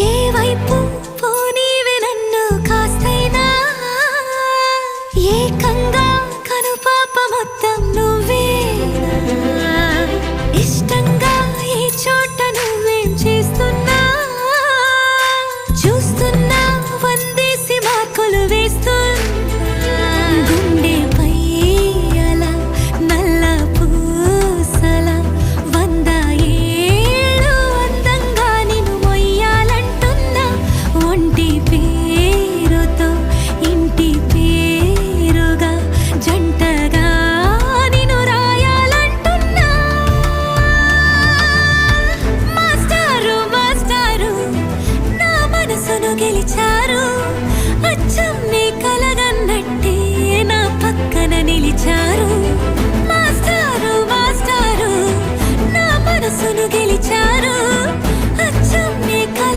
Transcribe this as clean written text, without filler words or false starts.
ఏ వైపు పోనీవే నన్ను కాస్తైనా ఏకంగా కనుపాప మొత్తం నువ్వేనా ఇష్టంగా ఈ చోట నువ్వేం చేస్తున్నా చూస్తున్నా వందేసి మార్కులు వేస్తున్నా గుండెపై అలా నల్ల పూసల 100 ఏళ్ళు అందంగా నిన్ను మొయ్యాలంటున్నా ఒంటి పేరుతో ఇంటి పేరుగా జంటగా నిన్ను రాయాలంటున్నా మాస్టారు మాస్టారు నా మనసును గెలిచా